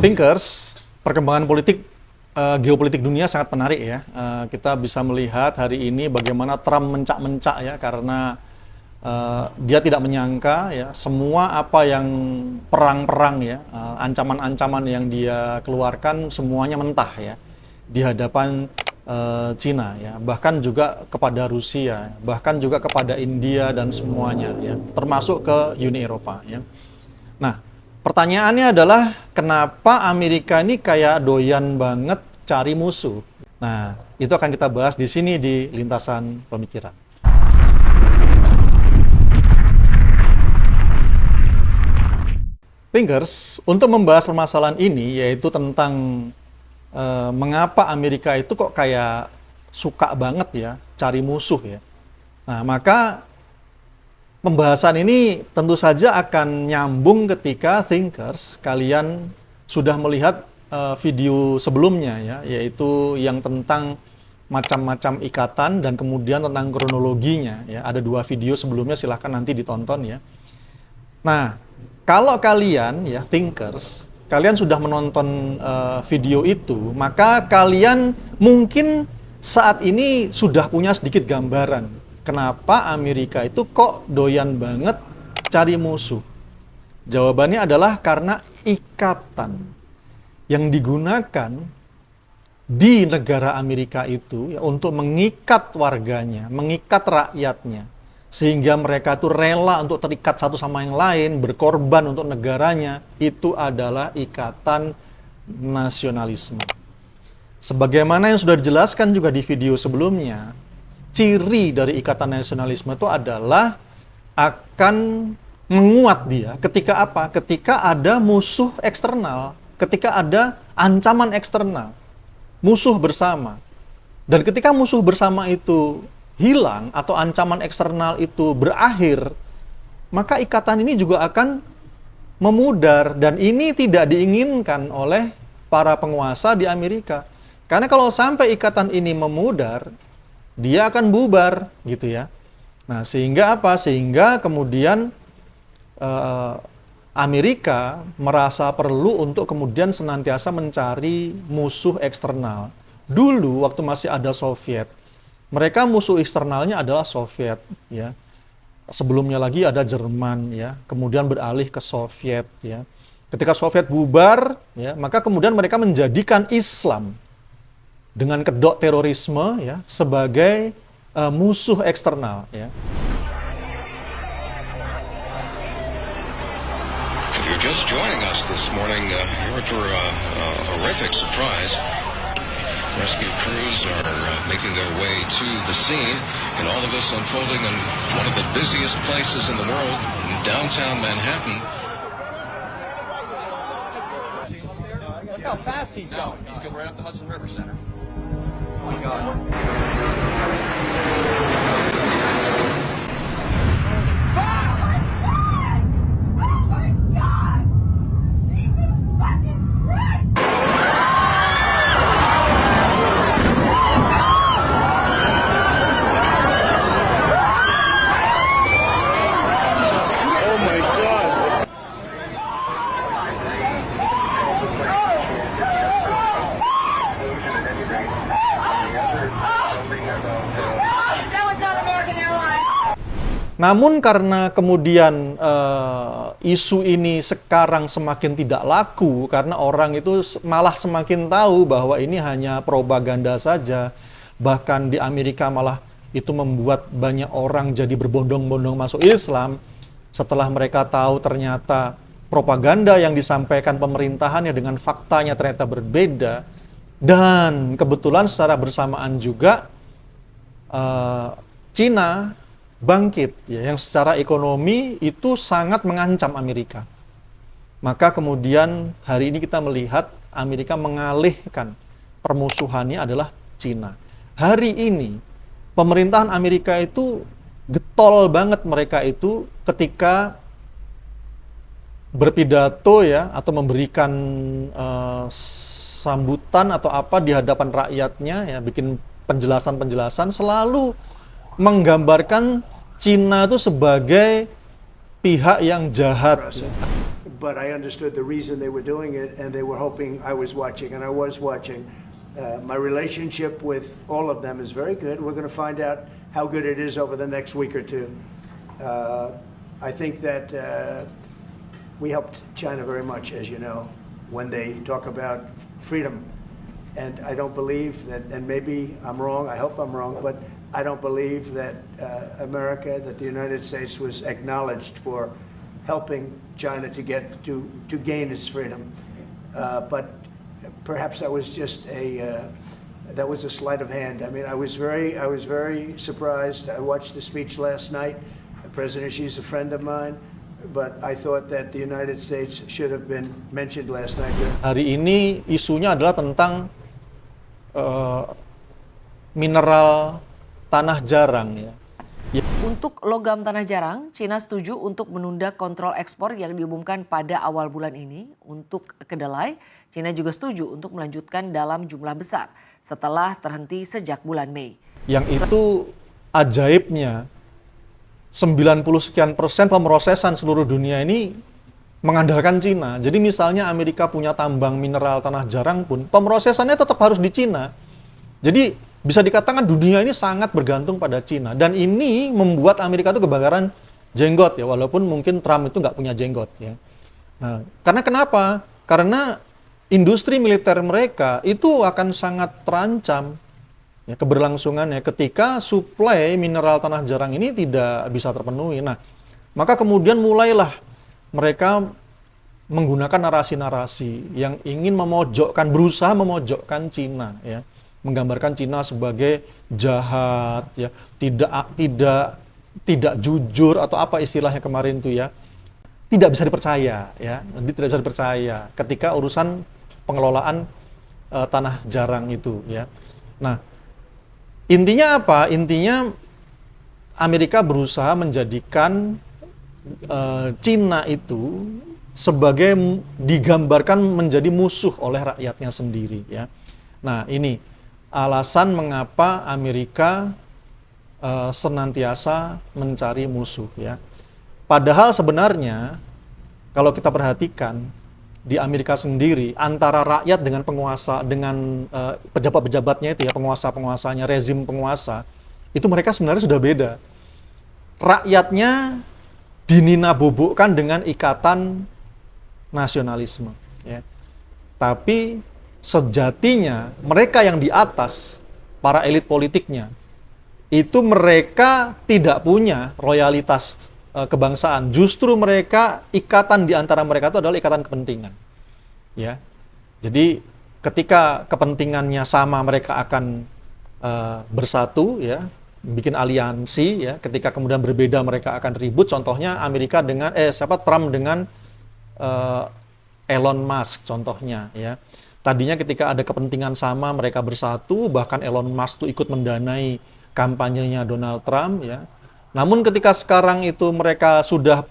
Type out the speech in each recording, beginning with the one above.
Thinkers, perkembangan politik, geopolitik dunia sangat menarik ya. Kita bisa melihat hari ini bagaimana Trump mencak-mencak ya, karena dia tidak menyangka ya, semua apa yang perang-perang ya, ancaman-ancaman yang dia keluarkan semuanya mentah ya, di hadapan Cina ya, bahkan juga kepada Rusia, bahkan juga kepada India dan semuanya ya, termasuk ke Uni Eropa ya. Nah, pertanyaannya adalah kenapa Amerika ini kayak doyan banget cari musuh? Nah, itu akan kita bahas di sini di lintasan pemikiran. Thinkers, untuk membahas permasalahan ini yaitu tentang mengapa Amerika itu kok kayak suka banget ya cari musuh ya. Nah, maka pembahasan ini tentu saja akan nyambung ketika Thinkers kalian sudah melihat video sebelumnya ya, yaitu yang tentang macam-macam ikatan dan kemudian tentang kronologinya ya. Ada 2 video sebelumnya, silahkan nanti ditonton ya. Nah, kalau kalian ya Thinkers, kalian sudah menonton video itu, maka kalian mungkin saat ini sudah punya sedikit gambaran kenapa Amerika itu kok doyan banget cari musuh. Jawabannya adalah karena ikatan yang digunakan di negara Amerika itu ya, untuk mengikat warganya, mengikat rakyatnya, sehingga mereka itu rela untuk terikat satu sama yang lain, berkorban untuk negaranya, itu adalah ikatan nasionalisme. Sebagaimana yang sudah dijelaskan juga di video sebelumnya, ciri dari ikatan nasionalisme itu adalah akan menguat dia ketika apa? Ketika ada musuh eksternal, ketika ada ancaman eksternal, musuh bersama. Dan ketika musuh bersama itu hilang atau ancaman eksternal itu berakhir, maka ikatan ini juga akan memudar, dan ini tidak diinginkan oleh para penguasa di Amerika. Karena kalau sampai ikatan ini memudar, dia akan bubar gitu ya. Nah, sehingga apa? Sehingga kemudian Amerika merasa perlu untuk kemudian senantiasa mencari musuh eksternal. Dulu waktu masih ada Soviet, mereka musuh eksternalnya adalah Soviet ya. Sebelumnya lagi ada Jerman ya, kemudian beralih ke Soviet ya. Ketika Soviet bubar ya, maka kemudian mereka menjadikan Islam dengan kedok terorisme ya sebagai musuh eksternal ya. If you're just joining us this morning, you're for a horrific surprise. Rescue crews are making their way to the scene, and all of this unfolding in one of the busiest places in the world, in downtown Manhattan. Look how fast he's going. He's going right up the Hudson River Center. Oh my God. Namun karena kemudian isu ini sekarang semakin tidak laku, karena orang itu malah semakin tahu bahwa ini hanya propaganda saja. Bahkan di Amerika malah itu membuat banyak orang jadi berbondong-bondong masuk Islam, setelah mereka tahu ternyata propaganda yang disampaikan pemerintahannya dengan faktanya ternyata berbeda. Dan kebetulan secara bersamaan juga Cina bangkit ya, yang secara ekonomi itu sangat mengancam Amerika. Maka kemudian hari ini kita melihat Amerika mengalihkan permusuhannya adalah Cina. Hari ini pemerintahan Amerika itu getol banget mereka itu ketika berpidato ya, atau memberikan sambutan atau apa di hadapan rakyatnya ya, bikin penjelasan-penjelasan, selalu menggambarkan Cina itu sebagai pihak yang jahat. but I understood the reason they were doing it, and they were hoping I was watching, and I was watching. My relationship with all of them is very good. We're going to find out how good it is over the next week or two. I think that we helped China very much, as you know, when they talk about freedom. And I don't believe that, and maybe I'm wrong, I hope I'm wrong, but I don't believe that America, that the United States was acknowledged for helping China to gain its freedom. But perhaps that was just that was a sleight of hand. I mean, I was very surprised. I watched the speech last night. President Xi's a friend of mine, but I thought that the United States should have been mentioned last night. Hari ini isunya adalah tentang mineral tanah jarang ya. Untuk logam tanah jarang, China setuju untuk menunda kontrol ekspor yang diumumkan pada awal bulan ini. Untuk kedelai, China juga setuju untuk melanjutkan dalam jumlah besar setelah terhenti sejak bulan Mei. Yang itu ajaibnya 90 sekian persen pemrosesan seluruh dunia ini mengandalkan Cina. Jadi misalnya Amerika punya tambang mineral tanah jarang pun, pemrosesannya tetap harus di Cina. Jadi bisa dikatakan dunia ini sangat bergantung pada Cina. Dan ini membuat Amerika itu kebakaran jenggot ya, walaupun mungkin Trump itu nggak punya jenggot ya. Nah, karena kenapa? Karena industri militer mereka itu akan sangat terancam ya, keberlangsungannya ketika suplai mineral tanah jarang ini tidak bisa terpenuhi. Nah, maka kemudian mulailah mereka menggunakan narasi-narasi yang ingin berusaha memojokkan Cina ya. Menggambarkan Cina sebagai jahat ya, tidak jujur atau apa istilahnya kemarin itu ya. Tidak bisa dipercaya ya, tidak bisa dipercaya ketika urusan pengelolaan tanah jarang itu ya. Nah, intinya apa? Intinya Amerika berusaha menjadikan Cina itu sebagai digambarkan menjadi musuh oleh rakyatnya sendiri ya. Nah, ini alasan mengapa Amerika senantiasa mencari musuh ya. Padahal sebenarnya kalau kita perhatikan di Amerika sendiri antara rakyat dengan penguasa, dengan pejabat-pejabatnya itu ya, penguasa-penguasanya, rezim penguasa, itu mereka sebenarnya sudah beda. Rakyatnya dinina-bobokkan dengan ikatan nasionalisme ya. Tapi sejatinya mereka yang di atas, para elit politiknya, itu mereka tidak punya loyalitas kebangsaan. Justru mereka, ikatan di antara mereka itu adalah ikatan kepentingan. Ya. Jadi ketika kepentingannya sama, mereka akan bersatu ya, bikin aliansi ya. Ketika kemudian berbeda, mereka akan ribut. Contohnya Amerika dengan Trump dengan Elon Musk contohnya ya. Tadinya ketika ada kepentingan sama, mereka bersatu, bahkan Elon Musk tuh ikut mendanai kampanyenya Donald Trump ya. Namun ketika sekarang itu mereka sudah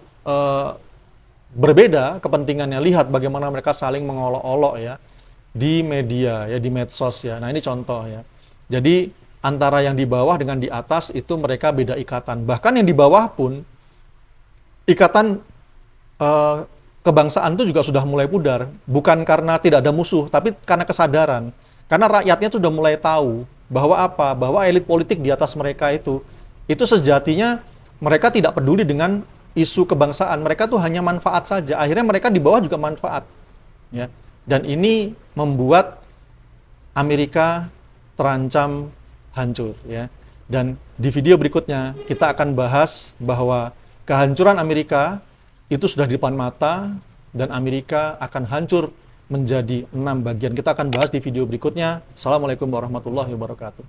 berbeda kepentingannya, lihat bagaimana mereka saling mengolok-olok ya di media ya, di medsos ya. Nah, ini contoh ya. Jadi antara yang di bawah dengan di atas itu mereka beda ikatan. Bahkan yang di bawah pun ikatan kebangsaan itu juga sudah mulai pudar, bukan karena tidak ada musuh, tapi karena kesadaran. Karena rakyatnya sudah mulai tahu bahwa apa? Bahwa elit politik di atas mereka itu sejatinya mereka tidak peduli dengan isu kebangsaan. Mereka tuh hanya manfaat saja. Akhirnya mereka di bawah juga manfaat. Ya. Dan ini membuat Amerika terancam hancur. Ya. Dan di video berikutnya kita akan bahas bahwa kehancuran Amerika itu sudah di depan mata dan Amerika akan hancur menjadi 6 bagian. Kita akan bahas di video berikutnya. Assalamualaikum warahmatullahi wabarakatuh.